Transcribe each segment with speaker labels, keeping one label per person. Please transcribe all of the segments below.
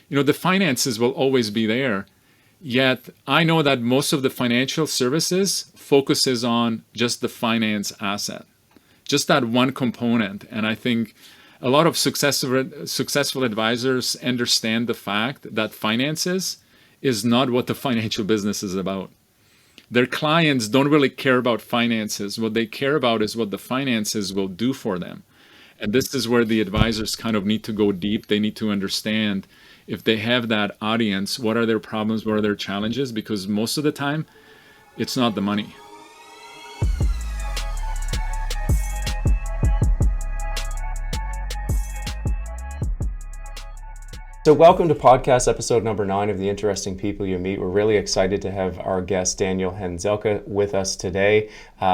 Speaker 1: the finances will always be there. Yet I know that most of the financial services focuses on just the finance asset, just that one component. And I think a lot of successful advisors understand the fact that finances is not what the financial business is about. Their clients don't really care about finances. What they care about is what the finances will do for them. And this is where the advisors kind of need to go deep. They need to understand if they have that audience, what are their problems, what are their challenges, because most of the time, it's not the money.
Speaker 2: So welcome to podcast episode number 9 of The Interesting People You Meet. We're really excited to have our guest Daniel Hanzelka with us today.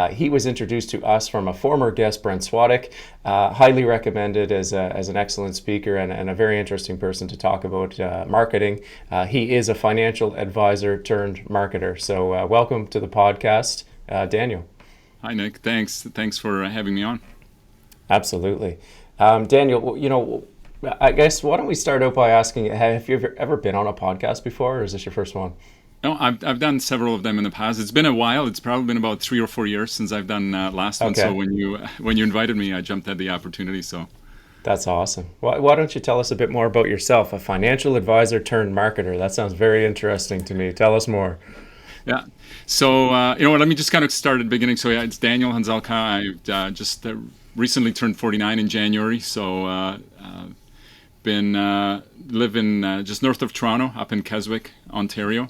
Speaker 2: He was introduced to us from a former guest, Brent Swadek, highly recommended as an excellent speaker and a very interesting person to talk about marketing. He is a financial advisor turned marketer. So welcome to the podcast, Daniel.
Speaker 1: Hi, Nick. Thanks for having me on.
Speaker 2: Absolutely. Daniel, I guess why don't we start out by asking, have you ever been on a podcast before, or is this your first one?
Speaker 1: No, I've done several of them in the past. It's been a while. It's probably been about 3 or 4 years since I've done last one. So when you invited me, I jumped at the opportunity. So
Speaker 2: that's awesome. Why don't you tell us a bit more about yourself? A financial advisor turned marketer. That sounds very interesting to me. Tell us more.
Speaker 1: Yeah. So let me just kind of start at the beginning. So it's Daniel Hanzelka. I just recently turned 49 in January. So been living just north of Toronto, up in Keswick, Ontario.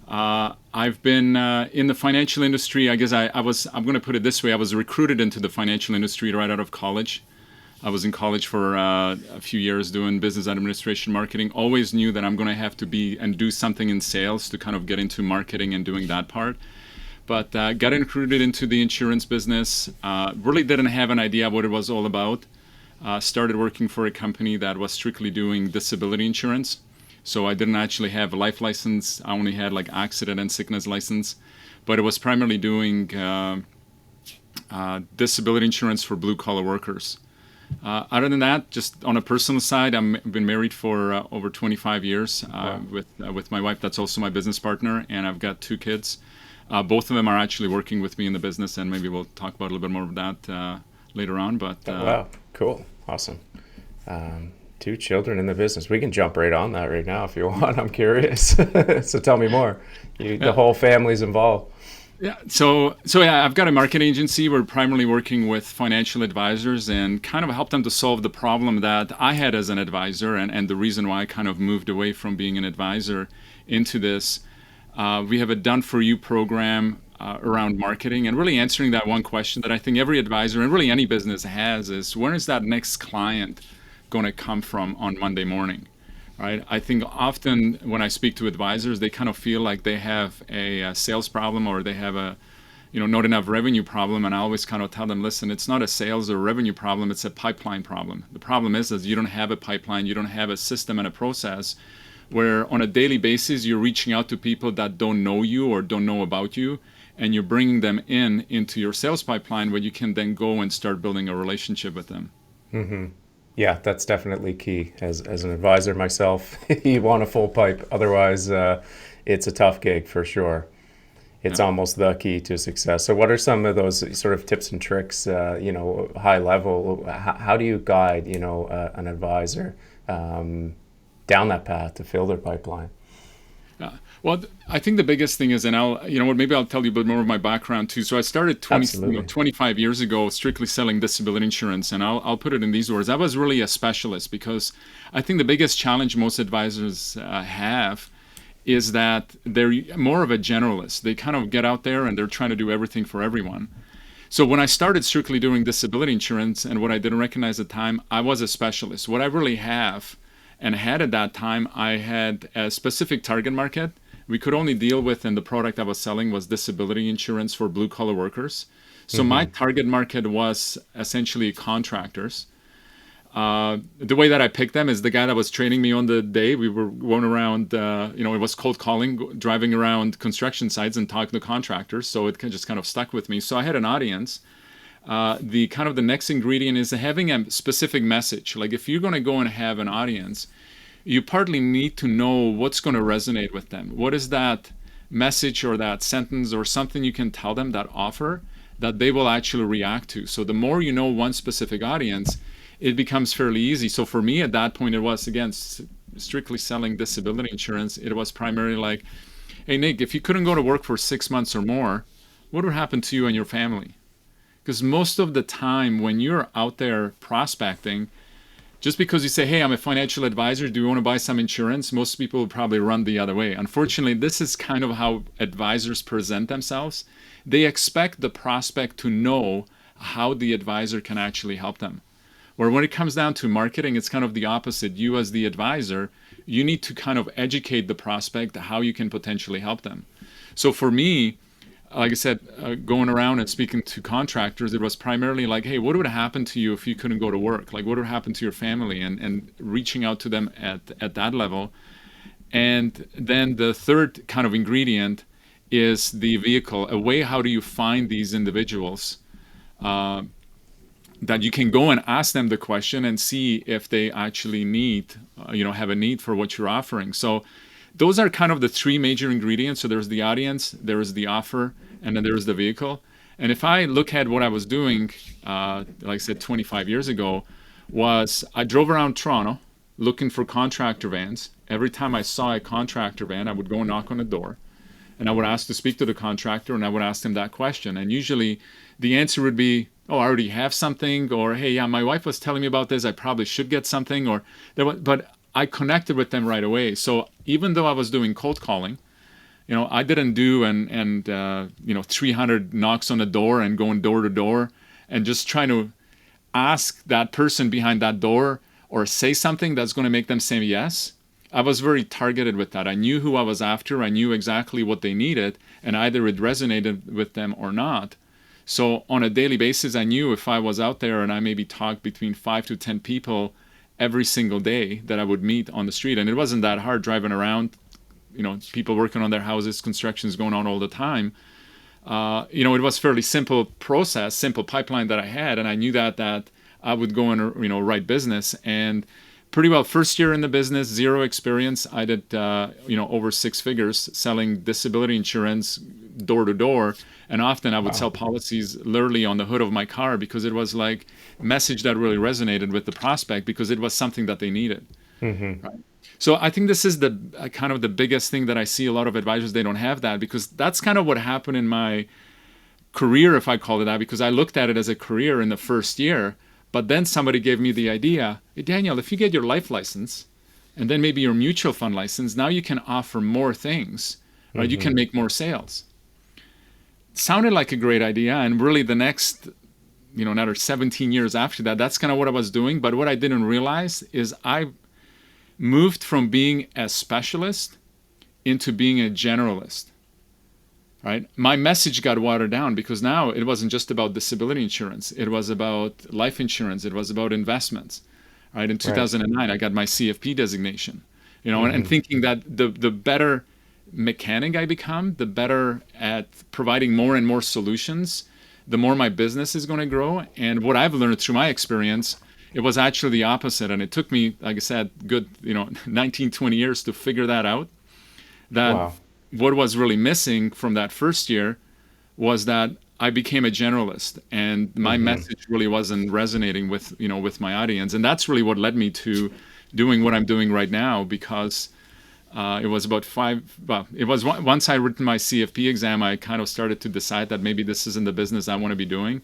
Speaker 1: I've been in the financial industry. I guess I'm going to put it this way. I was recruited into the financial industry right out of college. I was in college for a few years doing business administration marketing. Always knew that I'm going to have to be and do something in sales to kind of get into marketing and doing that part. But got recruited into the insurance business. Really didn't have an idea what it was all about. Started working for a company that was strictly doing disability insurance. So I didn't actually have a life license. I only had like accident and sickness license. But it was primarily doing disability insurance for blue collar workers. Other than that, just on a personal side, I've been married for over 25 years with my wife. That's also my business partner. And I've got 2 kids. Both of them are actually working with me in the business. And maybe we'll talk about a little bit more of that later on. But
Speaker 2: wow, cool. Awesome. 2 children in the business. We can jump right on that right now if you want. I'm curious. So tell me more. The whole family's involved.
Speaker 1: Yeah. So I've got a marketing agency. We're primarily working with financial advisors and kind of help them to solve the problem that I had as an advisor and the reason why I kind of moved away from being an advisor into this. We have a Done For You program around marketing and really answering that one question that I think every advisor and really any business has is, when is that next client going to come from on Monday morning, right? I think often when I speak to advisors, they kind of feel like they have a sales problem or they have a not enough revenue problem. And I always kind of tell them, listen, it's not a sales or revenue problem, it's a pipeline problem. The problem is you don't have a pipeline, you don't have a system and a process where on a daily basis you're reaching out to people that don't know you or don't know about you, and you're bringing them into your sales pipeline where you can then go and start building a relationship with them.
Speaker 2: Mm-hmm. Yeah, that's definitely key. As an advisor myself, you want a full pipe. Otherwise, it's a tough gig for sure. It's almost the key to success. So what are some of those sort of tips and tricks, high level? How do you guide, an advisor down that path to fill their pipeline?
Speaker 1: Well, I think the biggest thing is, and maybe I'll tell you a bit more of my background too. So I started 25 years ago strictly selling disability insurance, and I'll put it in these words. I was really a specialist because I think the biggest challenge most advisors have is that they're more of a generalist. They kind of get out there and they're trying to do everything for everyone. So when I started strictly doing disability insurance, and what I didn't recognize at the time, I was a specialist. What I really have and had at that time, I had a specific target market. We could only deal with, and the product I was selling was disability insurance for blue collar workers. So my target market was essentially contractors. The way that I picked them is the guy that was training me on the day. We were going around, it was cold calling, driving around construction sites and talking to contractors. So it just kind of stuck with me. So I had an audience. The next ingredient is having a specific message. Like if you're going to go and have an audience, you partly need to know what's going to resonate with them. What is that message or that sentence or something you can tell them, that offer, that they will actually react to. So the more you know one specific audience, it becomes fairly easy. So for me at that point, it was, again, strictly selling disability insurance. It was primarily like, hey, Nick, if you couldn't go to work for 6 months or more, what would happen to you and your family? Because most of the time when you're out there prospecting, just because you say, hey, I'm a financial advisor, do you want to buy some insurance? Most people will probably run the other way. Unfortunately, this is kind of how advisors present themselves. They expect the prospect to know how the advisor can actually help them. Or when it comes down to marketing, it's kind of the opposite. You as the advisor, you need to kind of educate the prospect how you can potentially help them. So for me, like I said, going around and speaking to contractors, it was primarily like, hey, what would happen to you if you couldn't go to work? Like, what would happen to your family? And reaching out to them at that level. And then the third kind of ingredient is the vehicle, a way, how do you find these individuals that you can go and ask them the question and see if they actually need, have a need for what you're offering. So those are kind of the three major ingredients. So there's the audience, there is the offer, and then there's the vehicle. And if I look at what I was doing, like I said, 25 years ago, was I drove around Toronto looking for contractor vans. Every time I saw a contractor van, I would go and knock on the door, and I would ask to speak to the contractor, and I would ask them that question. And usually the answer would be, oh, I already have something, or hey, yeah, my wife was telling me about this, I probably should get something, or but I connected with them right away. So even though I was doing cold calling, I didn't do 300 knocks on the door and going door to door and just trying to ask that person behind that door or say something that's going to make them say yes. I was very targeted with that. I knew who I was after. I knew exactly what they needed, and either it resonated with them or not. So on a daily basis, I knew if I was out there and I maybe talked between 5 to 10 people every single day that I would meet on the street. And it wasn't that hard driving around, people working on their houses, construction's going on all the time. It was fairly simple process, simple pipeline that I had. And I knew that I would go and, write business. And pretty well first year in the business, zero experience. I did, over 6 figures selling disability insurance door to door. And often I would sell policies literally on the hood of my car because it was like a message that really resonated with the prospect because it was something that they needed. Mm-hmm. Right? So I think this is the kind of the biggest thing that I see a lot of advisors, they don't have that, because that's kind of what happened in my career, if I call it that, because I looked at it as a career in the first year. But then somebody gave me the idea, hey, Daniel, if you get your life license and then maybe your mutual fund license, now you can offer more things, right? Mm-hmm. You can make more sales. Sounded like a great idea, and really the next another 17 years after that, that's kind of what I was doing. But what I didn't realize is I moved from being a specialist into being a generalist, right? My message got watered down because now it wasn't just about disability insurance, it was about life insurance, it was about investments, right? In 2009 I got my CFP designation, and thinking that the better mechanic I become, the better at providing more and more solutions, the more my business is going to grow. And what I've learned through my experience, it was actually the opposite. And it took me, like I said, good 19, 20 years to figure that out. That what was really missing from that first year was that I became a generalist, and my message really wasn't resonating with my audience. And that's really what led me to doing what I'm doing right now, because it was about once I written my CFP exam, I kind of started to decide that maybe this isn't the business I want to be doing.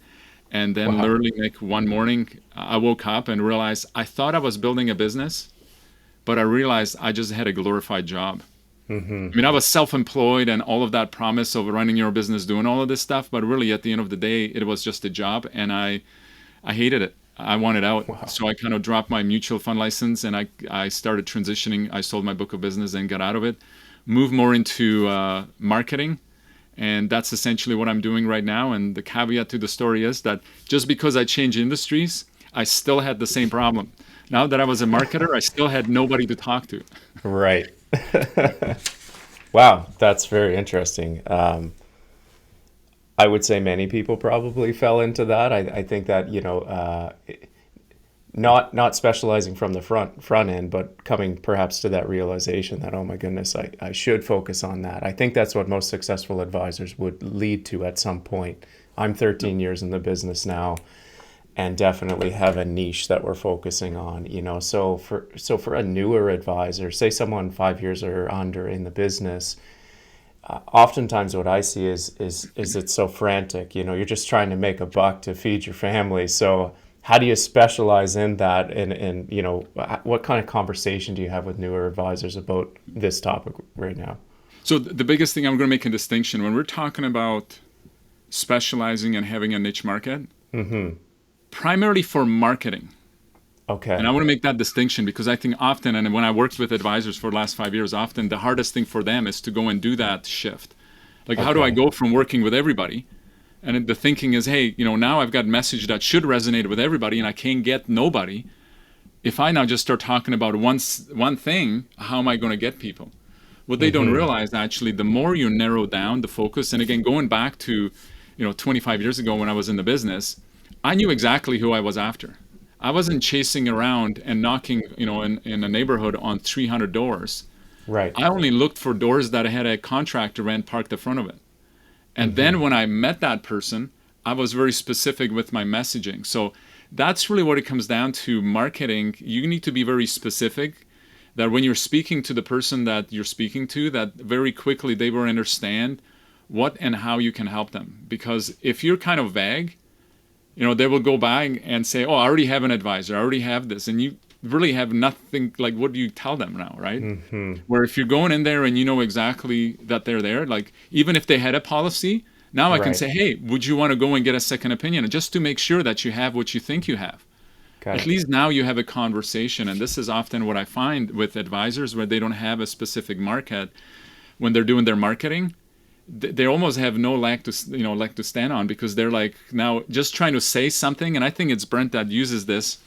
Speaker 1: And then literally like one morning I woke up and realized I thought I was building a business, but I realized I just had a glorified job. Mm-hmm. I mean, I was self-employed and all of that promise of running your business, doing all of this stuff, but really at the end of the day, it was just a job, and I hated it. I wanted out. Wow. So I kind of dropped my mutual fund license, and I started transitioning. I sold my book of business and got out of it, moved more into marketing. And that's essentially what I'm doing right now. And the caveat to the story is that just because I changed industries, I still had the same problem. Now that I was a marketer, I still had nobody to talk to.
Speaker 2: Right. Wow, that's very interesting. I would say many people probably fell into that. I think that, not specializing from the front end, but coming perhaps to that realization that, oh my goodness, I should focus on that. I think that's what most successful advisors would lead to at some point. I'm 13 years in the business now, and definitely have a niche that we're focusing on. So for a newer advisor, say someone 5 years or under in the business, oftentimes what I see is it's so frantic. You're just trying to make a buck to feed your family. So how do you specialize in that? And what kind of conversation do you have with newer advisors about this topic right now?
Speaker 1: So the biggest thing, I'm going to make a distinction when we're talking about specializing and having a niche market, primarily for marketing.
Speaker 2: Okay.
Speaker 1: And I want to make that distinction because I think often, and when I worked with advisors for the last 5 years, often the hardest thing for them is to go and do that shift. Like, how do I go from working with everybody? And the thinking is, hey, now I've got a message that should resonate with everybody and I can't get nobody. If I now just start talking about one thing, how am I going to get people? What they don't realize, actually, the more you narrow down the focus, and again, going back to 25 years ago when I was in the business, I knew exactly who I was after. I wasn't chasing around and knocking, in a neighborhood on 300 doors.
Speaker 2: Right.
Speaker 1: I only looked for doors that had a contractor rent parked in front of it. And then when I met that person, I was very specific with my messaging. So that's really what it comes down to. Marketing, you need to be very specific, that when you're speaking to the person that you're speaking to, that very quickly they will understand what and how you can help them. Because if you're kind of vague, they will go back and say, oh, I already have an advisor, I already have this. And you really have nothing, like, what do you tell them now, right? Where if you're going in there and you know exactly that they're there, like, even if they had a policy, now I can say, hey, would you want to go and get a second opinion? Just to make sure that you have what you think you have. At least now you have a conversation. And this is often what I find with advisors where they don't have a specific market. When they're doing their marketing, they almost have no leg to stand on, because they're like now just trying to say something. And I think it's Brent that uses this,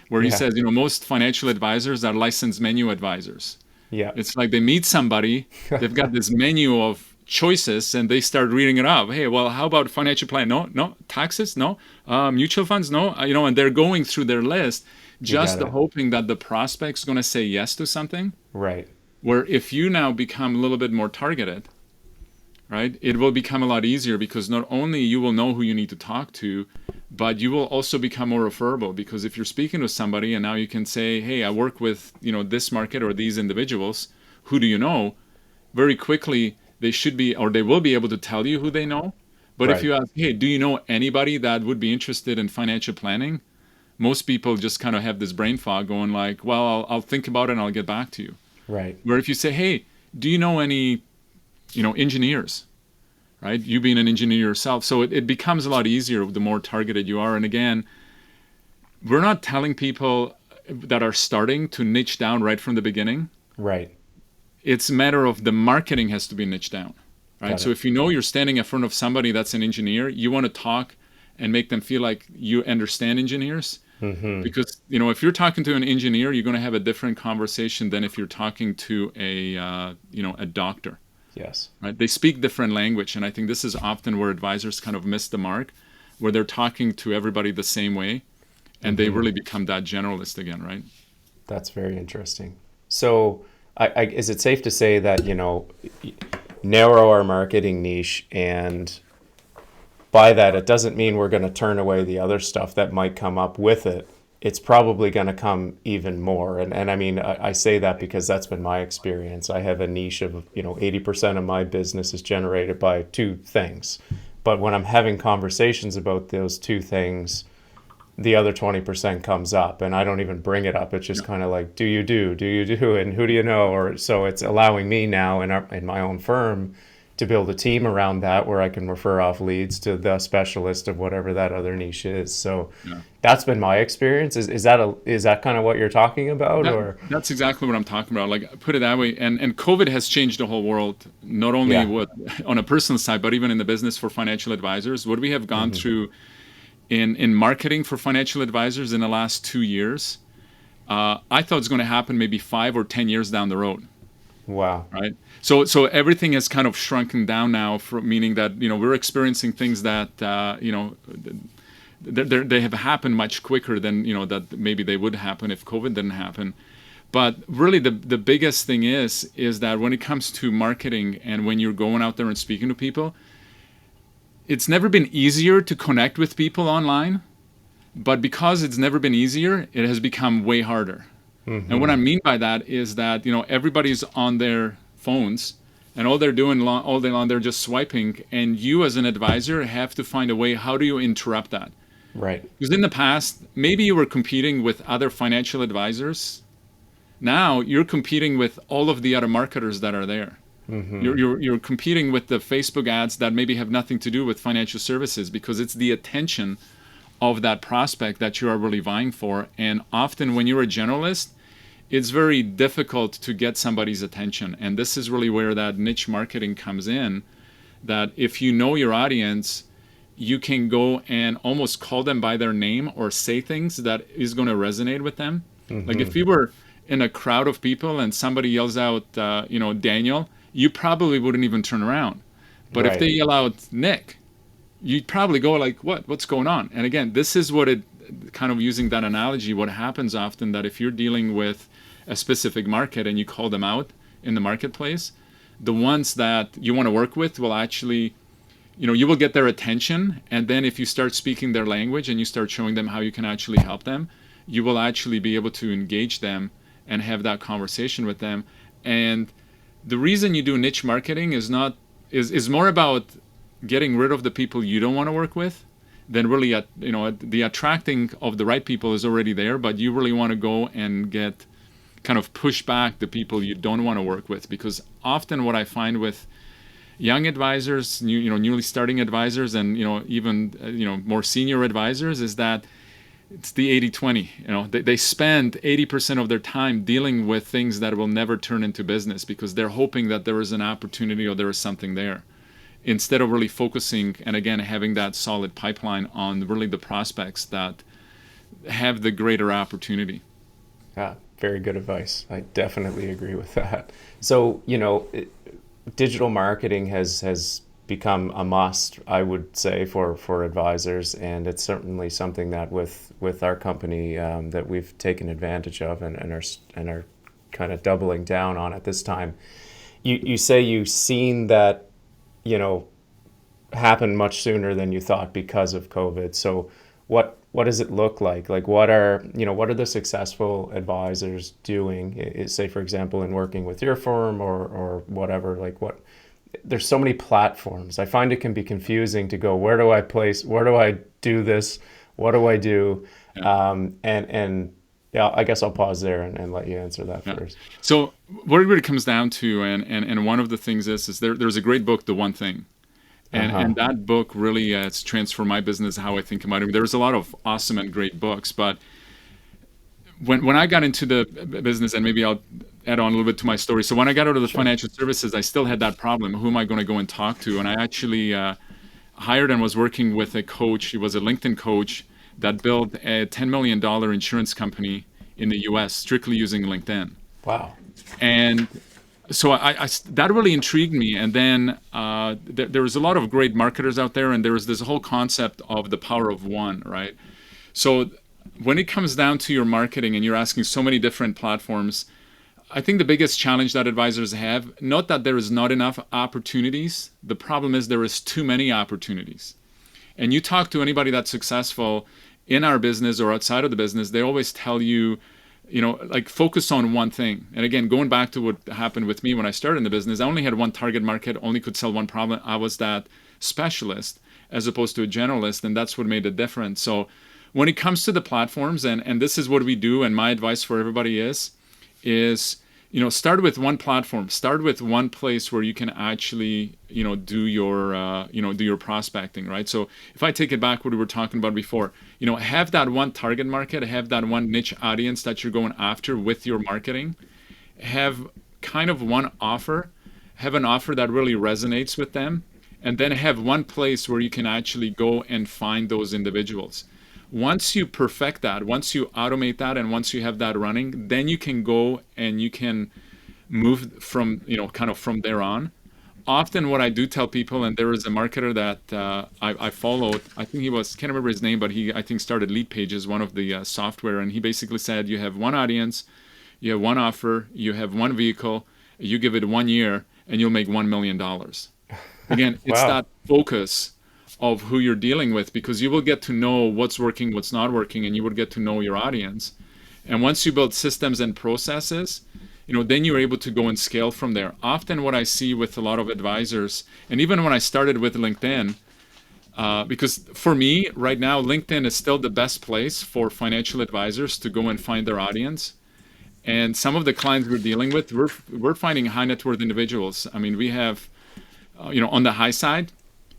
Speaker 1: where he says, most financial advisors are licensed menu advisors.
Speaker 2: Yeah.
Speaker 1: It's like they meet somebody, they've got this menu of choices, and they start reading it off. Hey, well, how about financial plan? No. Taxes? No. Mutual funds? No. And they're going through their list, just hoping that the prospect's going to say yes to something.
Speaker 2: Right.
Speaker 1: Where if you now become a little bit more targeted, right, it will become a lot easier, because not only you will know who you need to talk to, but you will also become more referable. Because if you're speaking to somebody and now you can say, hey, I work with this market or these individuals, who do you know? Very quickly they should be, or they will be able to tell you who they know. But if you ask, hey, do you know anybody that would be interested in financial planning? Most people just kind of have this brain fog, going like, well, I'll think about it and I'll get back to you.
Speaker 2: Right.
Speaker 1: Where if you say, hey, do you know any engineers, right? You being an engineer yourself. So it becomes a lot easier the more targeted you are. And again, we're not telling people that are starting to niche down right from the beginning.
Speaker 2: Right.
Speaker 1: It's a matter of the marketing has to be niched down, right? So if you're standing in front of somebody that's an engineer, you want to talk and make them feel like you understand engineers. Because, if you're talking to an engineer, you're going to have a different conversation than if you're talking to a doctor.
Speaker 2: Yes.
Speaker 1: Right. They speak different language. And I think this is often where advisors kind of miss the mark, where they're talking to everybody the same way, and they really become that generalist again, right?
Speaker 2: That's very interesting. So is it safe to say that, narrow our marketing niche, and by that, it doesn't mean we're going to turn away the other stuff that might come up with it. It's probably going to come even more. And I mean, I say that because that's been my experience. I have a niche of, 80% of my business is generated by two things. But when I'm having conversations about those two things, the other 20% comes up, and I don't even bring it up. It's just kind of like, do you do, and who do you know? Or so it's allowing me now in my own firm to build a team around that, where I can refer off leads to the specialist of whatever that other niche is. So that's been my experience. Is that kind of what you're talking about?
Speaker 1: That's exactly what I'm talking about. Like, put it that way. And COVID has changed the whole world, not only on a personal side, but even in the business for financial advisors. What we have gone through in marketing for financial advisors in the last 2 years, I thought it was going to happen maybe 5 or 10 years down the road.
Speaker 2: Wow.
Speaker 1: Right. So everything has kind of shrunken down now, meaning that, we're experiencing things that, they have happened much quicker than that maybe they would happen if COVID didn't happen. But really, the biggest thing is that when it comes to marketing and when you're going out there and speaking to people, it's never been easier to connect with people online, but because it's never been easier, it has become way harder. Mm-hmm. And what I mean by that is that everybody's on their phones, and all they're doing all day long, they're just swiping. And you, as an advisor, have to find a way. How do you interrupt that?
Speaker 2: Right.
Speaker 1: Because in the past, maybe you were competing with other financial advisors. Now you're competing with all of the other marketers that are there. Mm-hmm. You're competing with the Facebook ads that maybe have nothing to do with financial services, because it's the attention of that prospect that you are really vying for. And often when you're a generalist, it's very difficult to get somebody's attention. And this is really where that niche marketing comes in, that if you know your audience, you can go and almost call them by their name or say things that is going to resonate with them. Mm-hmm. Like if you were in a crowd of people and somebody yells out, Daniel, you probably wouldn't even turn around. But right. If they yell out Nick, you'd probably go like, what's going on? And again, this is what it, kind of using that analogy, what happens often, that if you're dealing with a specific market and you call them out in the marketplace, the ones that you want to work with will actually, you will get their attention. And then if you start speaking their language and you start showing them how you can actually help them, you will actually be able to engage them and have that conversation with them. And the reason you do niche marketing is more about getting rid of the people you don't want to work with than really the attracting of the right people is already there, but you really want to go and get kind of push back the people you don't want to work with. Because often what I find with young advisors, newly starting advisors, and even more senior advisors, is that it's the 80-20. They spend 80% of their time dealing with things that will never turn into business because they're hoping that there is an opportunity or there is something there, instead of really focusing and again having that solid pipeline on really the prospects that have the greater opportunity.
Speaker 2: Yeah, very good advice. I definitely agree with that. So, digital marketing has become a must, I would say, for advisors, and it's certainly something that with our company that we've taken advantage of and are kind of doubling down on at this time. You say you've seen that happen much sooner than you thought because of COVID. So what does it look like? Like what are the successful advisors doing? Say, for example, in working with your firm or whatever, there's so many platforms. I find it can be confusing to go, where do I do this? What do I do? Yeah. And yeah, I guess I'll pause there and let you answer that first.
Speaker 1: So what it really comes down to, and one of the things is there's a great book, The One Thing. And that book really has transformed my business, how I think about it. There's a lot of awesome and great books, but when I got into the business, and maybe I'll add on a little bit to my story. So when I got out of the financial services, I still had that problem. Who am I going to go and talk to? And I actually hired and was working with a coach. He was a LinkedIn coach that built a $10 million insurance company in the US strictly using LinkedIn.
Speaker 2: Wow.
Speaker 1: And so I that really intrigued me. And then there was a lot of great marketers out there, and there was this whole concept of the power of one, right? So when it comes down to your marketing and you're asking so many different platforms, I think the biggest challenge that advisors have, not that there is not enough opportunities, the problem is there is too many opportunities. And you talk to anybody that's successful in our business or outside of the business, they always tell you, focus on one thing. And again, going back to what happened with me when I started in the business, I only had one target market, only could sell one problem. I was that specialist as opposed to a generalist, and that's what made the difference. So when it comes to the platforms, and this is what we do, and my advice for everybody is start with one platform, start with one place where you can actually do your prospecting, right? So if I take it back what we were talking about before, have that one target market, have that one niche audience that you're going after with your marketing, have kind of one offer, have an offer that really resonates with them, and then have one place where you can actually go and find those individuals. Once you perfect that, once you automate that, and once you have that running, then you can go and you can move from, kind of from there on often what I do tell people, and there is a marketer that I followed. I think he was, can't remember his name, but he, I think, started Lead Pages, one of the software, and he basically said, you have one audience, you have one offer, you have one vehicle, you give it 1 year, and you'll make $1 million. Again, it's
Speaker 2: Wow.
Speaker 1: that focus of who you're dealing with, because you will get to know what's working, what's not working, and you will get to know your audience. And once you build systems and processes, then you're able to go and scale from there. Often what I see with a lot of advisors, and even when I started with LinkedIn, because for me right now, LinkedIn is still the best place for financial advisors to go and find their audience. And some of the clients we're dealing with, we're finding high net worth individuals. I mean, we have, on the high side,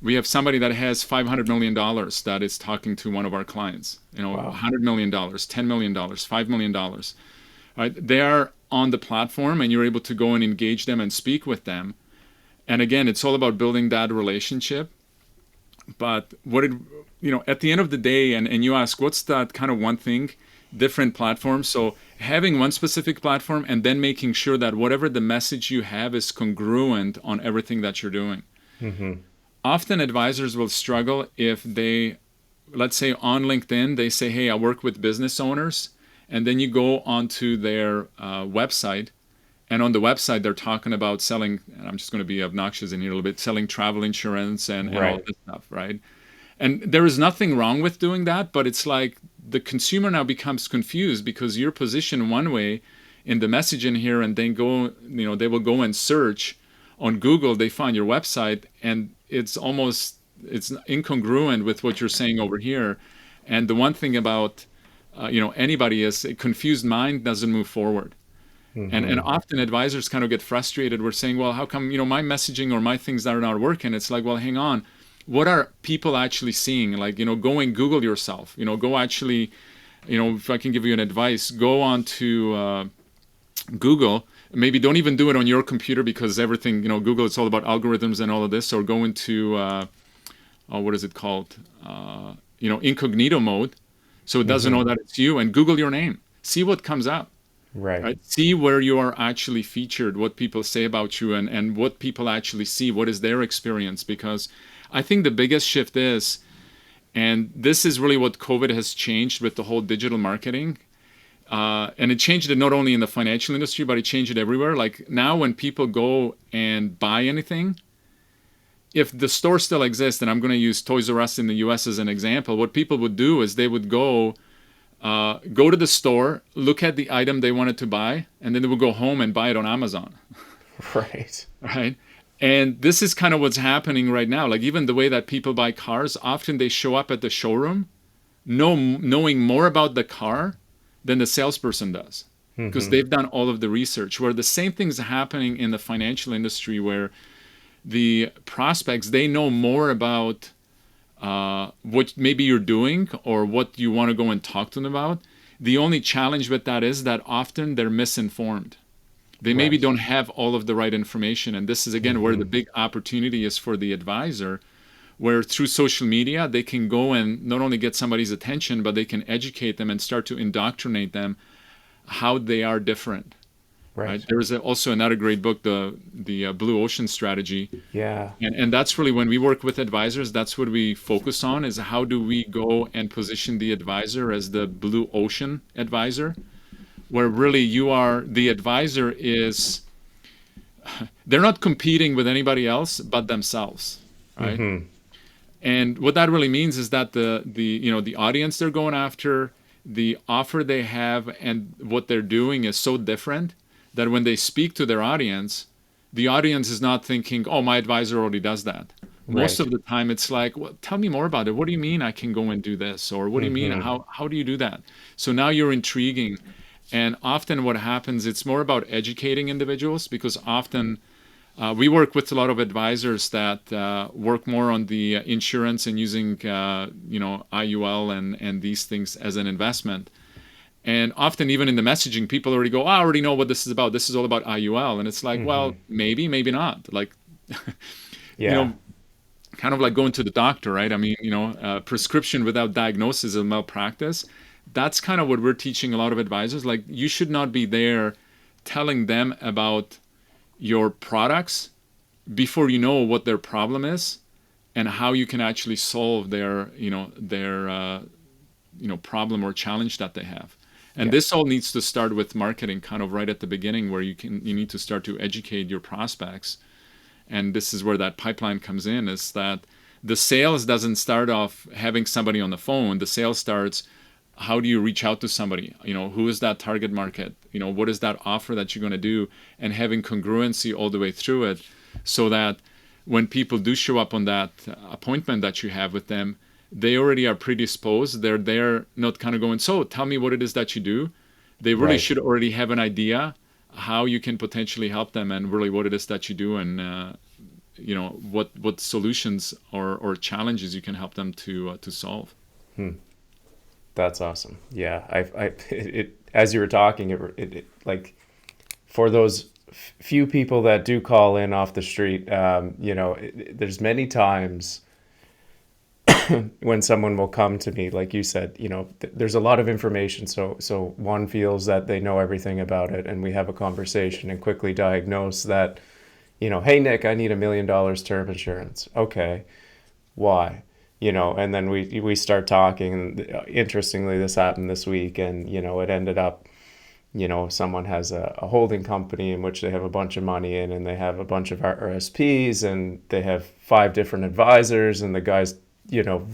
Speaker 1: we have somebody that has $500 million that is talking to one of our clients.
Speaker 2: Wow.
Speaker 1: $100 million, $10 million, $5 million. Right? They are on the platform, and you're able to go and engage them and speak with them. And again, it's all about building that relationship. But at the end of the day, and you ask, what's that kind of one thing? Different platforms. So having one specific platform, and then making sure that whatever the message you have is congruent on everything that you're doing.
Speaker 2: Mm-hmm.
Speaker 1: Often advisors will struggle if they, let's say on LinkedIn, they say, hey, I work with business owners. And then you go onto their website, and on the website, they're talking about selling, and I'm just going to be obnoxious in here a little bit, selling travel insurance and all
Speaker 2: Right.
Speaker 1: this stuff, right? And there is nothing wrong with doing that, but it's like the consumer now becomes confused because you're positioned one way in the message in here, and then they will go and search on Google, they find your website, and it's incongruent with what you're saying over here. And the one thing about anybody is a confused mind doesn't move forward. And
Speaker 2: Mm-hmm.
Speaker 1: often advisors kind of get frustrated. We're saying, well, how come, my messaging or my things that are not working? It's like, well, hang on. What are people actually seeing? Like, go and Google yourself, go actually, if I can give you an advice, go on to Google. Maybe don't even do it on your computer, because everything, Google, it's all about algorithms and all of this. Or go into, what is it called? Incognito mode. So it doesn't
Speaker 2: Mm-hmm.
Speaker 1: know that it's you, and Google your name. See what comes up.
Speaker 2: Right.
Speaker 1: Right? See where you are actually featured, what people say about you, and what people actually see, what is their experience. Because I think the biggest shift is, and this is really what COVID has changed with the whole digital marketing. And it changed it not only in the financial industry, but it changed it everywhere. Like now when people go and buy anything, if the store still exists, and I'm going to use Toys R Us in the US as an example, what people would do is they would go to the store, look at the item they wanted to buy, and then they would go home and buy it on Amazon.
Speaker 2: Right.
Speaker 1: Right? And this is kind of what's happening right now. Like even the way that people buy cars, often they show up at the showroom knowing more about the car than the salesperson does, because
Speaker 2: Mm-hmm.
Speaker 1: they've done all of the research. Where the same thing's happening in the financial industry, where the prospects, they know more about what maybe you're doing or what you want to go and talk to them about. The only challenge with that is that often they're misinformed. They maybe
Speaker 2: Right.
Speaker 1: don't have all of the right information. And this is, again, where the
Speaker 2: Mm-hmm.
Speaker 1: big opportunity is for the advisor, where through social media, they can go and not only get somebody's attention, but they can educate them and start to indoctrinate them how they are different. Right?
Speaker 2: Right.
Speaker 1: There is also another great book, the Blue Ocean Strategy,
Speaker 2: Yeah.
Speaker 1: and that's really when we work with advisors, that's what we focus on, is how do we go and position the advisor as the blue ocean advisor, where really the advisor is, they're not competing with anybody else but themselves, right?
Speaker 2: Mm-hmm.
Speaker 1: And what that really means is that the audience they're going after, the offer they have, and what they're doing is so different that when they speak to their audience, the audience is not thinking, oh, my advisor already does that. Most
Speaker 2: Right.
Speaker 1: of the time it's like, well, tell me more about it. What do you mean I can go and do this? Or what do you mean?
Speaker 2: Mm-hmm.
Speaker 1: How do you do that? So now you're intriguing. And often what happens, it's more about educating individuals, because often we work with a lot of advisors that work more on the insurance and using, IUL and these things as an investment. And often, even in the messaging, people already go, oh, I already know what this is about. This is all about IUL. And it's like,
Speaker 2: Mm-hmm.
Speaker 1: well, maybe, maybe not. Like, you
Speaker 2: Yeah.
Speaker 1: know, kind of like going to the doctor, right? I mean, prescription without diagnosis is malpractice. That's kind of what we're teaching a lot of advisors. Like, you should not be there telling them about your products, before you know what their problem is and how you can actually solve their problem or challenge that they have. And
Speaker 2: Yeah.
Speaker 1: this all needs to start with marketing kind of right at the beginning, where you need to start to educate your prospects. And this is where that pipeline comes in, is that the sales doesn't start off having somebody on the phone. The sales starts, how do you reach out to somebody? Who is that target market? What is that offer that you're going to do? And having congruency all the way through it, so that when people do show up on that appointment that you have with them, they already are predisposed. They're there not kind of going, so tell me what it is that you do. They really
Speaker 2: Right.
Speaker 1: should already have an idea how you can potentially help them, and really what it is that you do, and what solutions or challenges you can help them to solve.
Speaker 2: That's awesome. Yeah. As you were talking, it like, for those few people that do call in off the street, there's many times when someone will come to me, like you said, there's a lot of information. So one feels that they know everything about it, and we have a conversation and quickly diagnose that, hey, Nick, I need $1 million term insurance. Okay. Why? And then we start talking. And interestingly, this happened this week, and, it ended up, someone has a holding company in which they have a bunch of money in, and they have a bunch of RSPs, and they have 5 different advisors, and the guy's,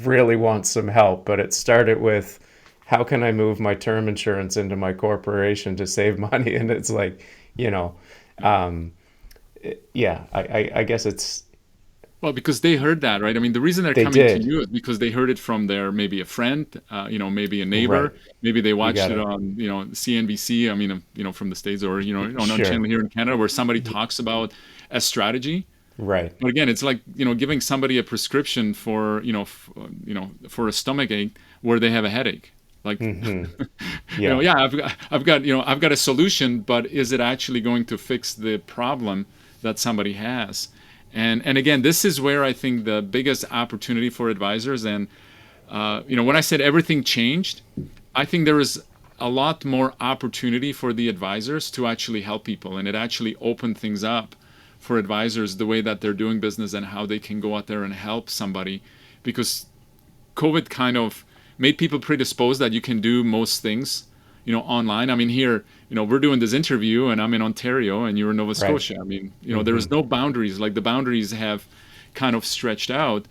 Speaker 2: really wants some help. But it started with, how can I move my term insurance into my corporation to save money? And it's like, um, I guess it's,
Speaker 1: Well, because they heard that, right? I mean, the reason they're
Speaker 2: they
Speaker 1: coming to
Speaker 2: did.
Speaker 1: you is because they heard it from maybe a friend, maybe a
Speaker 2: Right.
Speaker 1: neighbor, maybe they
Speaker 2: You
Speaker 1: watched
Speaker 2: got
Speaker 1: it
Speaker 2: it.
Speaker 1: on, CNBC. I mean, from the States, or, on
Speaker 2: Sure.
Speaker 1: channel here in Canada, where somebody talks about a strategy.
Speaker 2: Right.
Speaker 1: But again, it's like, giving somebody a prescription for, for a stomach ache where they have a headache. Like,
Speaker 2: Yeah.
Speaker 1: yeah, I've got a solution, but is it actually going to fix the problem that somebody has? And again, this is where I think the biggest opportunity for advisors. And when I said everything changed, I think there is a lot more opportunity for the advisors to actually help people, and it actually opened things up for advisors, the way that they're doing business and how they can go out there and help somebody, because COVID kind of made people predisposed that you can do most things, online. I mean, here, we're doing this interview, and I'm in Ontario, and you're in Nova
Speaker 2: Right.
Speaker 1: Scotia. I mean, there is no boundaries. Like, the boundaries have kind of stretched out.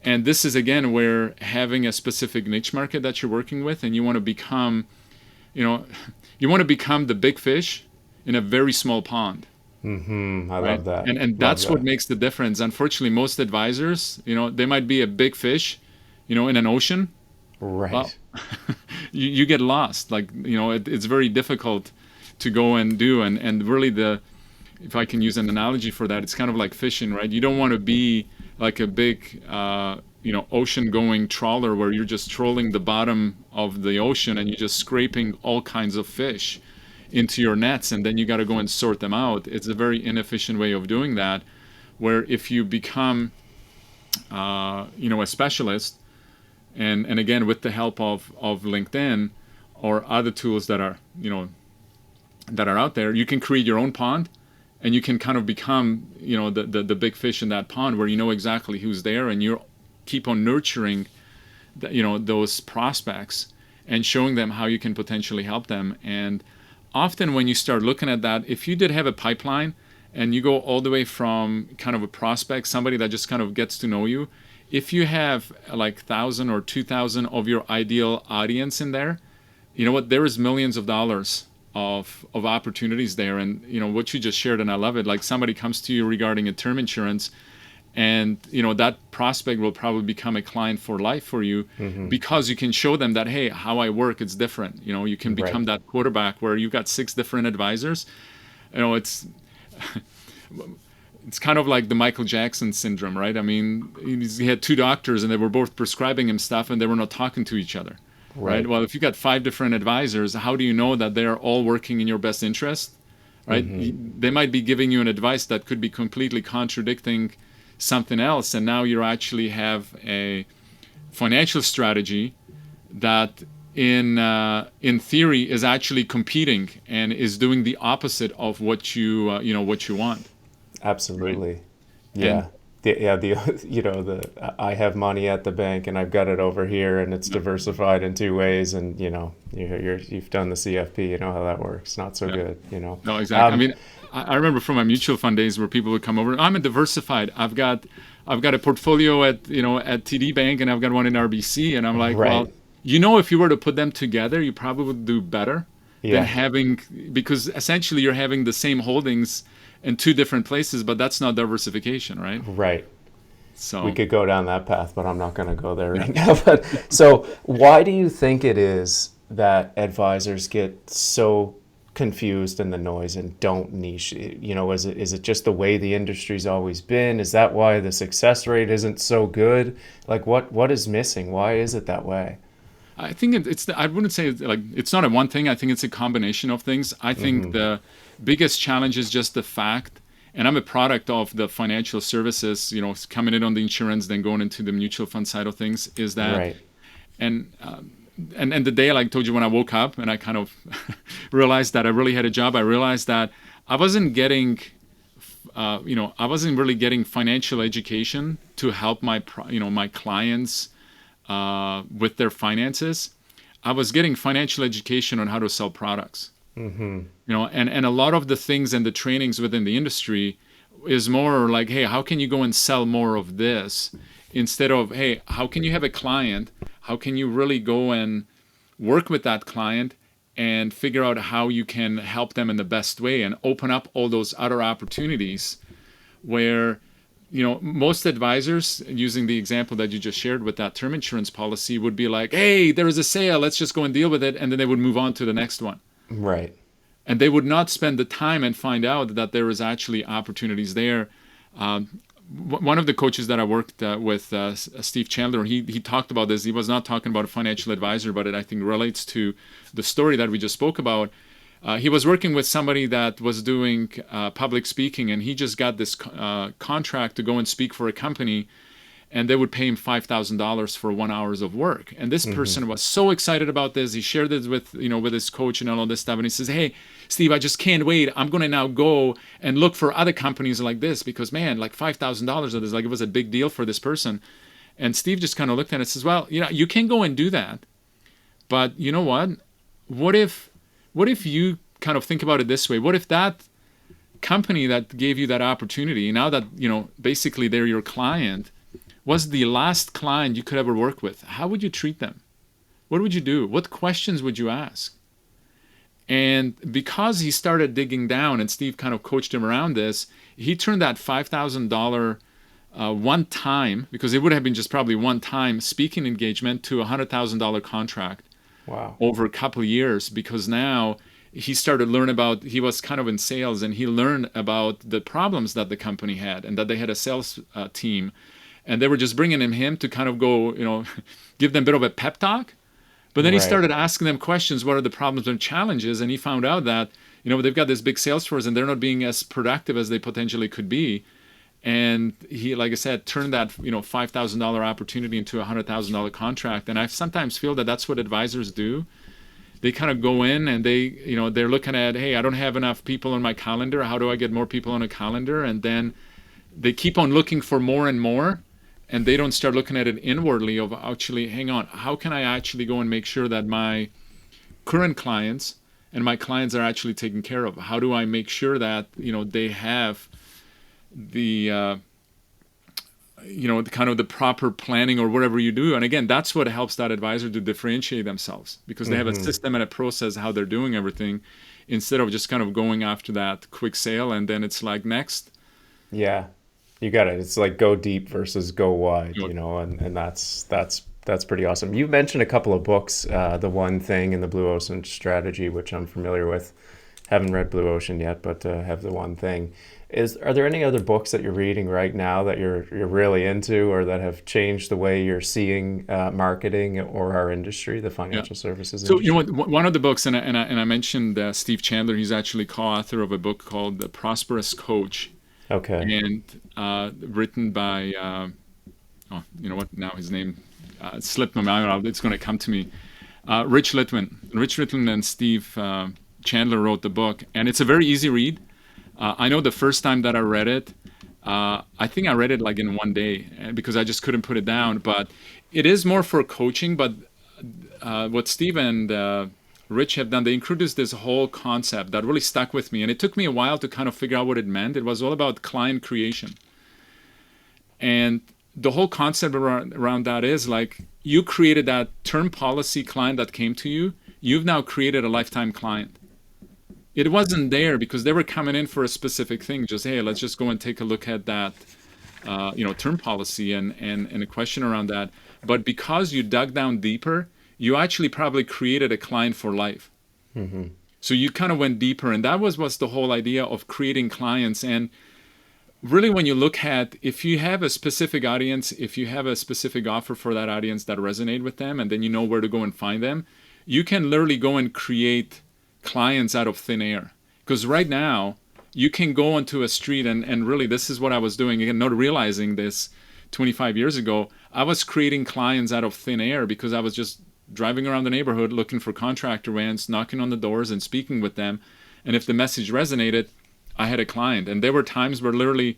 Speaker 1: And this is, again, where having a specific niche market that you're working with, and you want to become, the big fish in a very small pond.
Speaker 2: I
Speaker 1: Right.
Speaker 2: love that.
Speaker 1: And
Speaker 2: Love
Speaker 1: that's what
Speaker 2: that.
Speaker 1: makes the difference. Unfortunately, most advisors, they might be a big fish, in an ocean. Well,
Speaker 2: Right.
Speaker 1: you get lost. Like, it's very difficult to go and do. And really, if I can use an analogy for that, it's kind of like fishing, right? You don't want to be like a big, ocean going trawler where you're just trolling the bottom of the ocean and you're just scraping all kinds of fish into your nets, and then you got to go and sort them out. It's a very inefficient way of doing that, where if you become, a specialist, and again, with the help of LinkedIn or other tools that are, that are out there, you can create your own pond, and you can kind of become, the big fish in that pond, where you know exactly who's there, and you keep on nurturing those prospects and showing them how you can potentially help them. And often when you start looking at that, if you did have a pipeline and you go all the way from kind of a prospect, somebody that just kind of gets to know you, if you have like 1,000 or 2,000 of your ideal audience in there, you know what, there is millions of dollars of opportunities there. And what you just shared, and I love it, like somebody comes to you regarding a term insurance, and that prospect will probably become a client for life for you, because you can show them that, hey, how I work, it's different. You can
Speaker 2: Right.
Speaker 1: become that quarterback where you've got 6 different advisors. It's kind of like the Michael Jackson syndrome, right? I mean, he had 2 doctors, and they were both prescribing him stuff, and they were not talking to each other, right?
Speaker 2: Right.
Speaker 1: Well, if you got 5 different advisors, how do you know that they are all working in your best interest, right? They might be giving you an advice that could be completely contradicting something else, and now you actually have a financial strategy that in theory is actually competing and is doing the opposite of what you what you want, right?
Speaker 2: Absolutely. Yeah. I have money at the bank and I've got it over here and it's diversified in two ways. And, you've done the CFP, you know how that works. Not so
Speaker 1: Yeah.
Speaker 2: good.
Speaker 1: No, exactly. I mean, I remember from my mutual fund days where people would come over. I'm a diversified. I've got a portfolio at TD Bank and I've got one in RBC. And I'm like, well,
Speaker 2: Right.
Speaker 1: if you were to put them together, you probably would do better than
Speaker 2: Yeah.
Speaker 1: because essentially you're having the same holdings in two different places, but that's not diversification, right?
Speaker 2: Right. We
Speaker 1: So,
Speaker 2: could go down that path, but I'm not going to go there
Speaker 1: yeah.
Speaker 2: right now. But so, why do you think it is that advisors get so confused in the noise and don't niche? Is it just the way the industry's always been? Is that why the success rate isn't so good? Like, what is missing? Why is it that way?
Speaker 1: I think I wouldn't say like it's not a one thing. I think it's a combination of things. I think the biggest challenge is just the fact, and I'm a product of the financial services, coming in on the insurance, then going into the mutual fund side of things, is that,
Speaker 2: Right.
Speaker 1: and and the day, like I told you, when I woke up and I kind of realized that I really had a job, I realized that I wasn't getting, I wasn't really getting financial education to help my clients with their finances. I was getting financial education on how to sell products. And a lot of the things and the trainings within the industry is more like, hey, how can you go and sell more of this, instead of, hey, how can you have a client? How can you really go and work with that client and figure out how you can help them in the best way and open up all those other opportunities where, most advisors, using the example that you just shared with that term insurance policy, would be like, hey, there is a sale, let's just go and deal with it. And then they would move on to the next one.
Speaker 2: Right.
Speaker 1: And they would not spend the time and find out that there is actually opportunities there. One of the coaches that I worked with, Steve Chandler, he talked about this. He was not talking about a financial advisor, but it, I think, relates to the story that we just spoke about. He was working with somebody that was doing public speaking, and he just got this contract to go and speak for a company, and they would pay him $5,000 for 1 hour of work. And this person was so excited about this. He shared this with his coach and all of this stuff. And he says, hey, Steve, I just can't wait. I'm going to now go and look for other companies like this, because, man, like $5,000 of this, like, it was a big deal for this person. And Steve just kind of looked at it and says, well, you can go and do that. But you know what? What if you kind of think about it this way? What if that company that gave you that opportunity, now that, basically they're your client, was the last client you could ever work with? How would you treat them? What would you do? What questions would you ask? And because he started digging down, and Steve kind of coached him around this, he turned that $5,000 one time, because it would have been just probably one time speaking engagement, to a $100,000 contract.
Speaker 2: Wow.
Speaker 1: Over a couple of years, because now he started learning about, he was kind of in sales, and he learned about the problems that the company had, and that they had a sales team, and they were just bringing him to kind of go, give them a bit of a pep talk. But then he
Speaker 2: Right.
Speaker 1: started asking them questions, what are the problems and challenges? And he found out that, they've got this big sales force and they're not being as productive as they potentially could be. And he, like I said, turned that, $5,000 opportunity into a $100,000 contract. And I sometimes feel that that's what advisors do. They kind of go in and they're looking at, hey, I don't have enough people on my calendar. How do I get more people on a calendar? And then they keep on looking for more and more. And they don't start looking at it inwardly of, actually, hang on, how can I actually go and make sure that my current clients and my clients are actually taken care of? How do I make sure that, they have the, the kind of the proper planning or whatever you do? And again, that's what helps that advisor to differentiate themselves, because they have a system and a process how they're doing everything, instead of just kind of going after that quick sale and then it's like, next.
Speaker 2: Yeah. You got it. It's like go deep versus go wide,
Speaker 1: Yep.
Speaker 2: and that's pretty awesome. You mentioned a couple of books, The One Thing and The Blue Ocean Strategy, which I'm familiar with. Haven't read Blue Ocean yet, but have The One Thing. Are there any other books that you're reading right now that you're really into, or that have changed the way you're seeing marketing or our industry, the financial services
Speaker 1: So
Speaker 2: industry?
Speaker 1: one of the books, and I mentioned Steve Chandler. He's actually co-author of a book called The Prosperous Coach,
Speaker 2: Okay.
Speaker 1: and written by oh, you know what? Now his name slipped my mind. It's going to come to me. Rich Litwin. Rich Litwin and Steve Chandler wrote the book, and it's a very easy read. I know the first time that I read it, I think I read it like in one day because I just couldn't put it down. But it is more for coaching. But what Steve and Rich have done, they introduced this whole concept that really stuck with me. And it took me a while to kind of figure out what it meant. It was all about client creation. And the whole concept around that is like you created that term policy client that came to you. You've now created a lifetime client. It wasn't there because they were coming in for a specific thing. Just, hey, let's just go and take a look at that, term policy and a question around that. But because you dug down deeper, you actually probably created a client for life. So you kind of went deeper, and that was the whole idea of creating clients. And really, when you look at, if you have a specific audience, if you have a specific offer for that audience that resonate with them, and then you know where to go and find them, you can literally go and create clients out of thin air. Because right now, you can go onto a street, and really, this is what I was doing, again, not realizing this 25 years ago. I was creating clients out of thin air because I was just driving around the neighborhood looking for contractor vans, knocking on the doors and speaking with them. And if the message resonated, I had a client. And there were times where literally,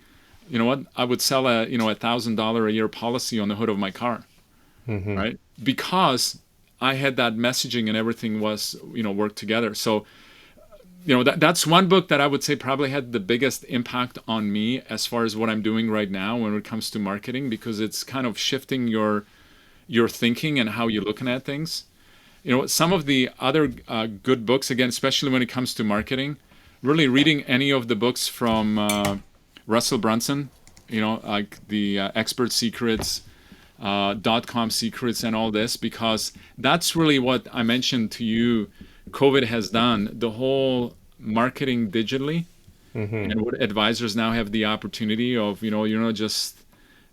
Speaker 1: you know what, I would sell a $1,000 a year policy on the hood of my car, right? Because I had that messaging and everything was, worked together. So, that's one book that I would say probably had the biggest impact on me as far as what I'm doing right now when it comes to marketing, because it's kind of shifting your thinking and how you're looking at things. Some of the other good books, again, especially when it comes to marketing, really reading any of the books from Russell Brunson, like the Expert Secrets, .com Secrets, and all this, because that's really what I mentioned to you. COVID has done the whole marketing digitally, and what advisors now have the opportunity of, you're not just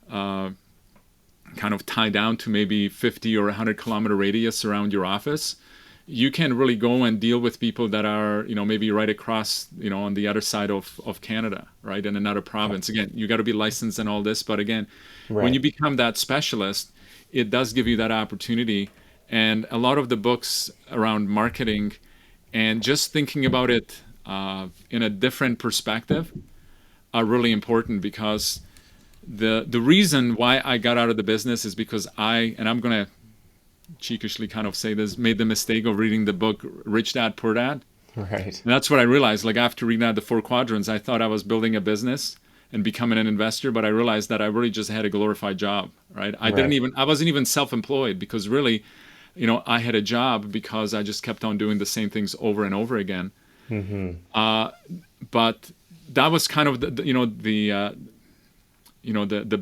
Speaker 1: kind of tied down to maybe 50 or 100-kilometer radius around your office. You can really go and deal with people that are, maybe right across, on the other side of Canada, right, in another province. Again, you got to be licensed and all this, but again, when you become that specialist, it does give you that opportunity. And a lot of the books around marketing and just thinking about it in a different perspective are really important, because the reason why I got out of the business is because I'm going to cheekishly kind of say this, made the mistake of reading the book Rich Dad Poor Dad.
Speaker 2: Right.
Speaker 1: And that's what I realized. Like, after reading that, the 4 quadrants, I thought I was building a business and becoming an investor, but I realized that I really just had a glorified job, right? I wasn't even self-employed, because really, I had a job because I just kept on doing the same things over and over again. But that was kind of the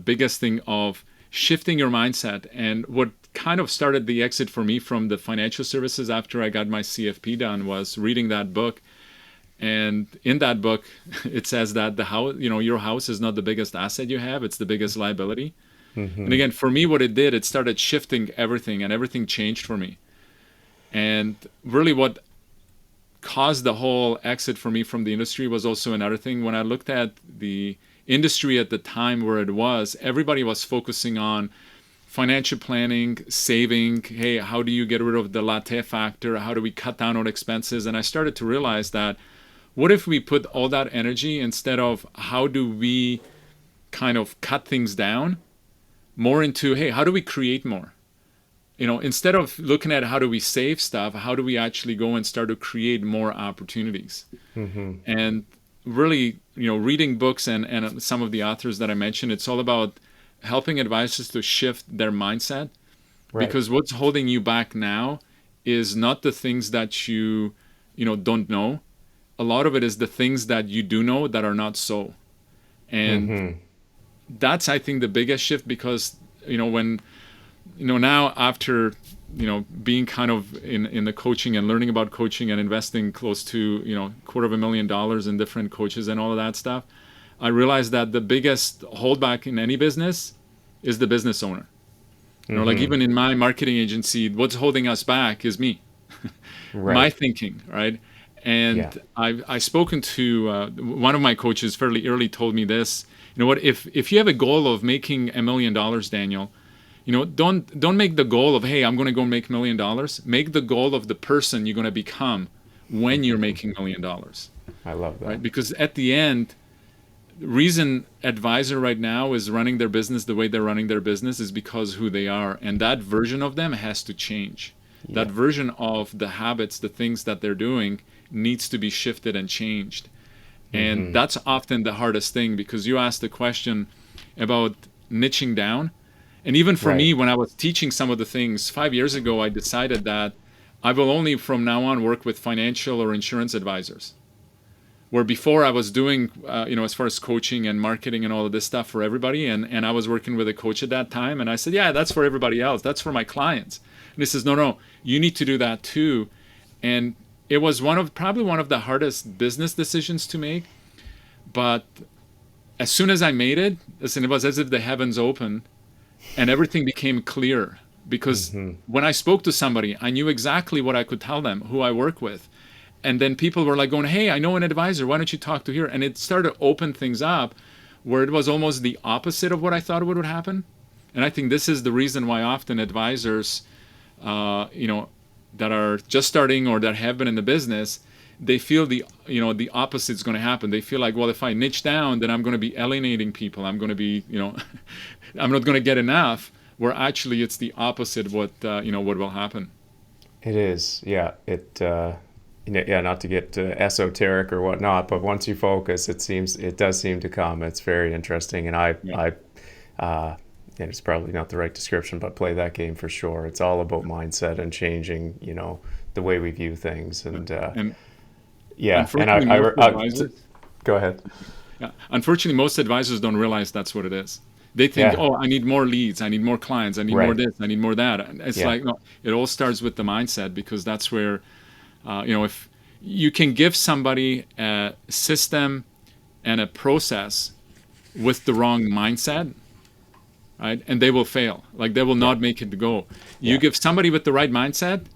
Speaker 1: biggest thing of shifting your mindset. And what kind of started the exit for me from the financial services after I got my CFP done was reading that book. And in that book, it says that the house, your house is not the biggest asset you have, it's the biggest liability. And again, for me, what it did, it started shifting everything, and everything changed for me. And really what caused the whole exit for me from the industry was also another thing. When I looked at the industry at the time where it was, everybody was focusing on financial planning, saving. Hey, how do you get rid of the latte factor? How do we cut down on expenses? And I started to realize that, what if we put all that energy, instead of how do we kind of cut things down, more into, hey, how do we create more? Instead of looking at how do we save stuff, how do we actually go and start to create more opportunities? And really, reading books and some of the authors that I mentioned, it's all about helping advisors to shift their mindset. Right. Because what's holding you back now is not the things that you don't know. A lot of it is the things that you do know that are not so. And that's, I think, the biggest shift, because when now, after being kind of in the coaching and learning about coaching and investing close to $250,000 in different coaches and all of that stuff, I realized that the biggest holdback in any business is the business owner. Like, even in my marketing agency, what's holding us back is me. My thinking, right? And I've spoken to one of my coaches fairly early, told me this. If you have a goal of making $1 million, Daniel, don't make the goal of, hey, I'm going to go make $1 million. Make the goal of the person you're going to become when you're making $1 million.
Speaker 2: I love that.
Speaker 1: Right? Because at the end, reason advisor right now is running their business the way they're running their business is because who they are, and that version of them has to change. That
Speaker 2: Yeah.
Speaker 1: version of the habits, the things that they're doing, needs to be shifted and changed. And
Speaker 2: Mm-hmm.
Speaker 1: that's often the hardest thing, because you asked the question about niching down. And even for
Speaker 2: Right.
Speaker 1: me, when I was teaching some of the things 5 years ago, I decided that I will only from now on work with financial or insurance advisors. Where before I was doing, as far as coaching and marketing and all of this stuff for everybody. And I was working with a coach at that time. And I said, yeah, that's for everybody else. That's for my clients. And he says, no, no, you need to do that too. And it was probably one of the hardest business decisions to make. But as soon as I made it, listen, it was as if the heavens opened and everything became clear. Because
Speaker 2: Mm-hmm.
Speaker 1: when I spoke to somebody, I knew exactly what I could tell them, who I work with. And then people were like going, hey, I know an advisor. Why don't you talk to here? And it started to open things up where it was almost the opposite of what I thought would happen. And I think this is the reason why often advisors, that are just starting or that have been in the business, they feel the opposite is going to happen. They feel like, well, if I niche down, then I'm going to be alienating people. I'm going to be, I'm not going to get enough. Where actually it's the opposite. What will happen.
Speaker 2: It is. Yeah. Yeah. Not to get esoteric or whatnot, but once you focus, it does seem to come. It's very interesting, and
Speaker 1: Yeah.
Speaker 2: and it's probably not the right description, but play that game for sure. It's all about mindset and changing, the way we view things, and
Speaker 1: And
Speaker 2: yeah. And
Speaker 1: unfortunately, most advisors.
Speaker 2: go ahead.
Speaker 1: Yeah. Unfortunately, most advisors don't realize that's what it is. They think,
Speaker 2: Yeah.
Speaker 1: oh, I need more leads, I need more clients, I need more
Speaker 2: Right.
Speaker 1: this, I need more that. And it's
Speaker 2: Yeah.
Speaker 1: like, no, it all starts with the mindset, because that's where, if you can give somebody a system and a process with the wrong mindset, right, and they will fail. Like they will
Speaker 2: Yeah.
Speaker 1: not make it to go. You
Speaker 2: Yeah.
Speaker 1: give somebody with the right mindset,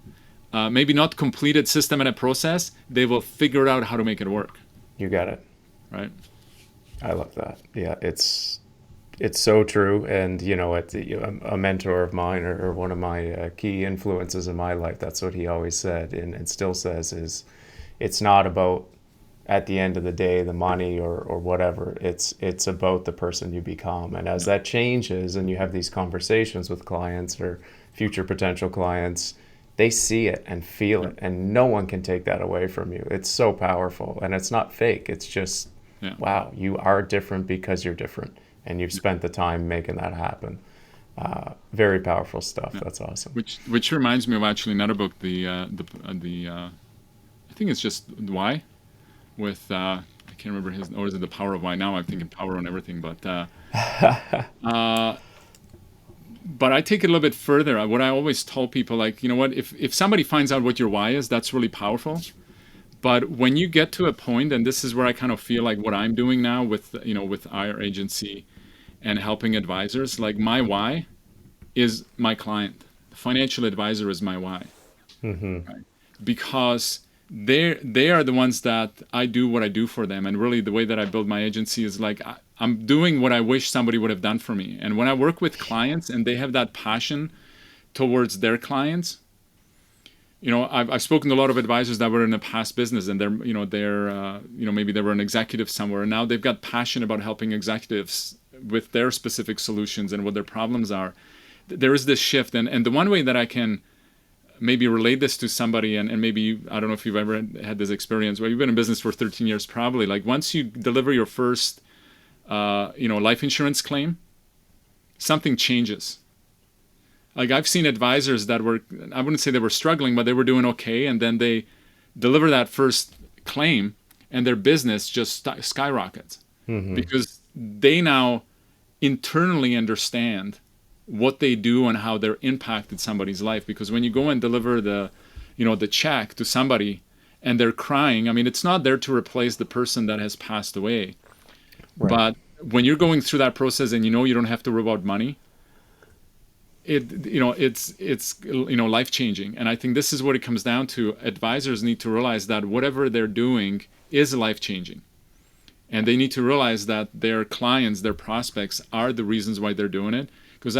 Speaker 1: maybe not completed system and a process, they will figure out how to make it work,
Speaker 2: You got it.
Speaker 1: right?
Speaker 2: I love that. Yeah. It's so true. And, a mentor of mine, or one of my key influences in my life, that's what he always said, and still says, is it's not about, at the end of the day, the money or whatever. It's about the person you become. And as that changes and you have these conversations with clients or future potential clients, they see it and feel
Speaker 1: Yeah,
Speaker 2: it, and no one can take that away from you. It's so powerful, and it's not fake. It's just,
Speaker 1: yeah,
Speaker 2: wow, you are different because you're different, and you've spent the time making that happen. Very powerful stuff.
Speaker 1: yeah.
Speaker 2: That's awesome.
Speaker 1: Which reminds me of actually another book, the I think it's just Why, with I can't remember his, or is it The Power of Why? Now I'm thinking Power on Everything, but I take it a little bit further. What I always tell people, like, what, if somebody finds out what your why is, that's really powerful. But when you get to a point, and this is where I kind of feel like what I'm doing now with our agency and helping advisors, like my why is my client. The financial advisor is my why,
Speaker 2: Hmm.
Speaker 1: right? Because they are the ones that I do what I do for them. And really the way that I build my agency is like I'm doing what I wish somebody would have done for me. And when I work with clients and they have that passion towards their clients, I've spoken to a lot of advisors that were in a past business, and maybe they were an executive somewhere, and now they've got passion about helping executives with their specific solutions and what their problems are. There is this shift, and the one way that I can maybe relate this to somebody, and maybe I don't know if you've ever had this experience where you've been in business for 13 years, probably, like once you deliver your first life insurance claim, something changes. Like I've seen advisors that were, I wouldn't say they were struggling, but they were doing okay, and then they deliver that first claim, and their business just skyrockets
Speaker 2: Hmm.
Speaker 1: because they now internally understand what they do and how they're impacted somebody's life. Because when you go and deliver the check to somebody and they're crying, I mean, it's not there to replace the person that has passed away,
Speaker 2: Right.
Speaker 1: but when you're going through that process and you don't have to worry about money, it's life changing. And I think this is what it comes down to. Advisors need to realize that whatever they're doing is life changing, and they need to realize that their clients, their prospects, are the reasons why they're doing it. Because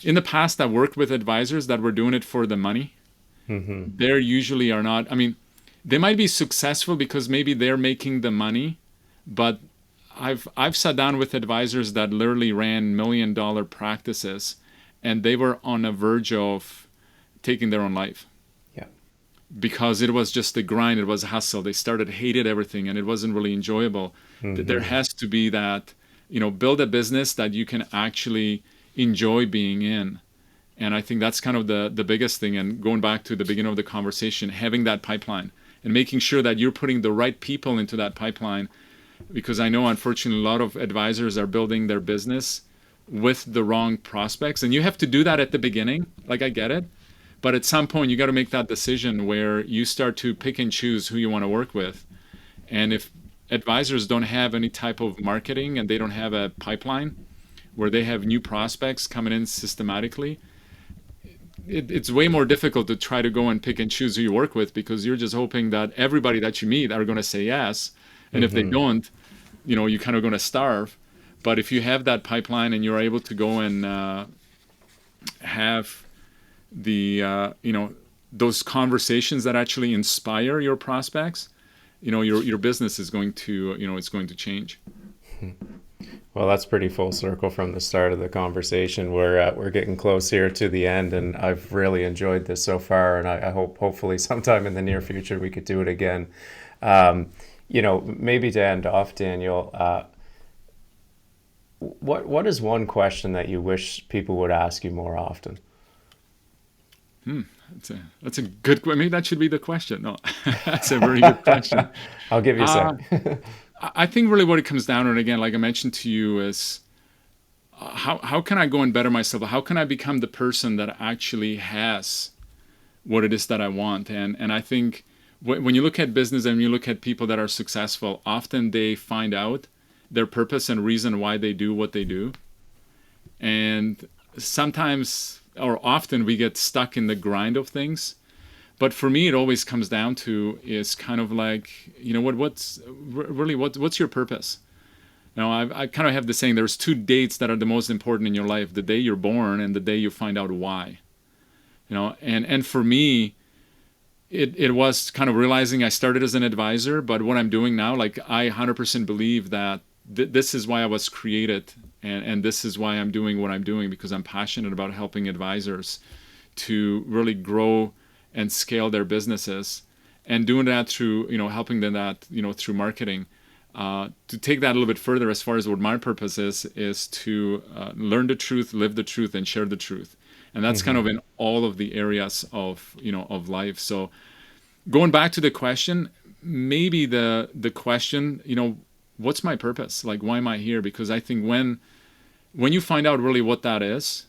Speaker 1: in the past, I've worked with advisors that were doing it for the money.
Speaker 2: Hmm.
Speaker 1: They usually are not. I mean, they might be successful because maybe they're making the money, but I've sat down with advisors that literally ran $1 million practices, and they were on the verge of taking their own life
Speaker 2: Yeah.
Speaker 1: because it was just a grind. It was a hustle. They started hated everything, and it wasn't really enjoyable. There has to be that, build a business that you can actually enjoy being in. And I think that's kind of the biggest thing. And going back to the beginning of the conversation, having that pipeline and making sure that you're putting the right people into that pipeline. Because I know, unfortunately, a lot of advisors are building their business with the wrong prospects. And you have to do that at the beginning. Like, I get it. But at some point, you got to make that decision where you start to pick and choose who you want to work with. And if advisors don't have any type of marketing and they don't have a pipeline where they have new prospects coming in systematically, it's way more difficult to try to go and pick and choose who you work with, because you're just hoping that everybody that you meet are going to say yes. And if they don't, you're kind of going to starve. But if you have that pipeline and you're able to go and have the, those conversations that actually inspire your prospects, your business is going to, it's going to change.
Speaker 2: Well, that's pretty full circle from the start of the conversation. We're getting close here to the end, and I've really enjoyed this so far. And I hope hopefully sometime in the near future we could do it again. Maybe to end off, Daniel, what is one question that you wish people would ask you more often?
Speaker 1: That's a good. Maybe that should be the question. No, that's a very good question.
Speaker 2: I'll give you a sec.
Speaker 1: I think really what it comes down to, and again, like I mentioned to you, is how can I go and better myself? How can I become the person that actually has what it is that I want? And I think when you look at business and you look at people that are successful, often they find out their purpose and reason why they do what they do. And sometimes, or often, we get stuck in the grind of things. But for me, it always comes down to is kind of like, what's your purpose? I kind of have the saying, there's two dates that are the most important in your life: the day you're born and the day you find out why. And for me, it was kind of realizing I started as an advisor, but what I'm doing now, like, I 100% believe that this is why I was created, and this is why I'm doing what I'm doing, because I'm passionate about helping advisors to really grow and scale their businesses, and doing that through, helping them that, through marketing. To take that a little bit further, as far as what my purpose is to learn the truth, live the truth, and share the truth. And that's kind of in all of the areas of, of life. So going back to the question, maybe the question, what's my purpose? Like, why am I here? Because I think when you find out really what that is,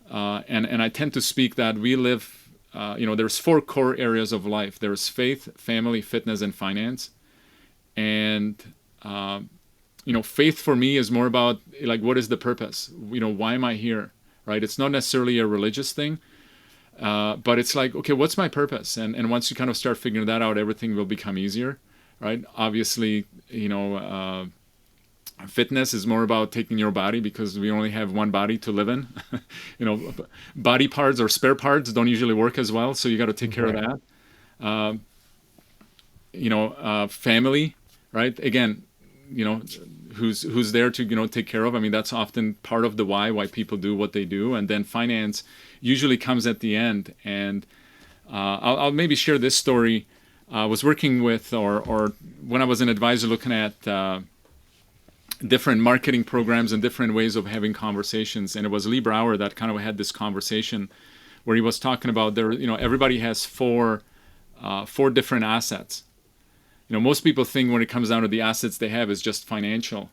Speaker 1: and I tend to speak that we live, there's 4 core areas of life. There's faith, family, fitness, and finance. And, faith for me is more about, like, what is the purpose? Why am I here? Right? It's not necessarily a religious thing, but it's like, okay, what's my purpose? And once you kind of start figuring that out, everything will become easier, right? Obviously, fitness is more about taking your body, because we only have one body to live in. Body parts or spare parts don't usually work as well, so you got to take care of that. Family, right? Again, who's there to take care of. I mean, that's often part of the why people do what they do. And then finance usually comes at the end. And I'll maybe share this story. I was working with, or when I was an advisor, looking at different marketing programs and different ways of having conversations. And it was Lee Brower that kind of had this conversation where he was talking about everybody has four different assets. Most people think when it comes down to the assets they have is just financial.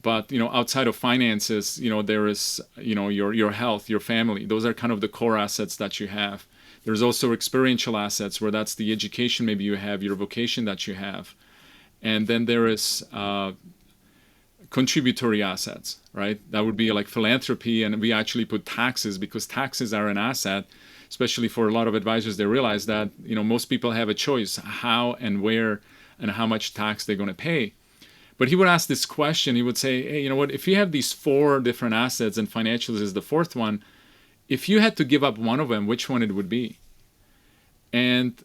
Speaker 1: But, outside of finances, there is, your health, your family. Those are kind of the core assets that you have. There's also experiential assets, where that's the education maybe you have, your vocation that you have. And then there is contributory assets, right? That would be like philanthropy, and we actually put taxes, because taxes are an asset, especially for a lot of advisors. They realize that, most people have a choice how and where and how much tax they're going to pay. But he would ask this question. He would say, hey, you know what, if you have these 4 different assets and financials is the 4th one, if you had to give up one of them, which one it would be? And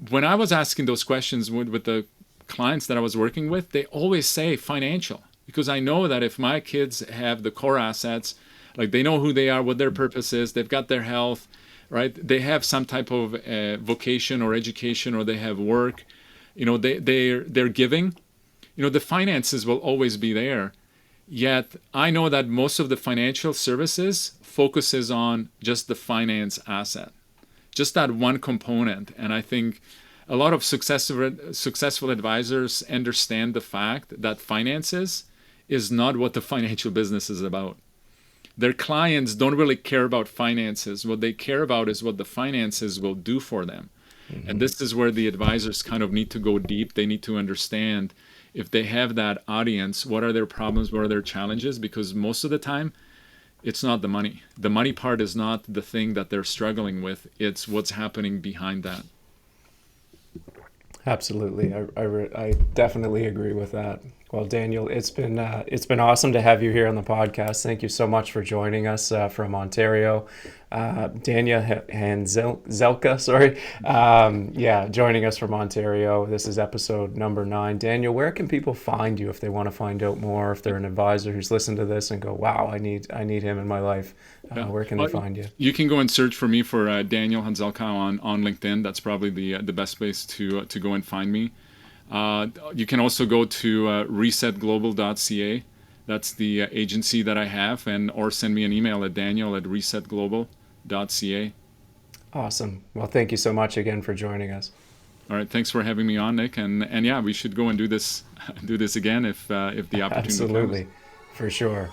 Speaker 1: when I was asking those questions with the clients that I was working with, they always say financial, because I know that if my kids have the core assets, like they know who they are, what their purpose is, they've got their health, right? They have some type of vocation or education, or they have work, they're giving, the finances will always be there. Yet I know that most of the financial services focuses on just the finance asset, just that one component. And I think a lot of successful advisors understand the fact that finances is not what the financial business is about. Their clients don't really care about finances. What they care about is what the finances will do for them. Mm-hmm. And this is where the advisors kind of need to go deep. They need to understand, if they have that audience, what are their problems, what are their challenges? Because most of the time, it's not the money. The money part is not the thing that they're struggling with. It's what's happening behind that.
Speaker 2: Absolutely. I definitely agree with that. Well, Daniel, it's been awesome to have you here on the podcast. Thank you so much for joining us from Ontario. Daniel Hanzelka, joining us from Ontario. This is episode number 9. Daniel, where can people find you if they want to find out more? If they're an advisor who's listened to this and go, "Wow, I need him in my life," where can they find you?
Speaker 1: You can go and search for me for Daniel Hanzelka on LinkedIn. That's probably the best place to go and find me. You can also go to resetglobal.ca. That's the agency that I have, or send me an email at daniel@resetglobal.ca.
Speaker 2: Awesome. Well, thank you so much again for joining us.
Speaker 1: All right, thanks for having me on, Nick. And yeah, we should go and do this again if the opportunity
Speaker 2: Absolutely,
Speaker 1: comes.
Speaker 2: For sure.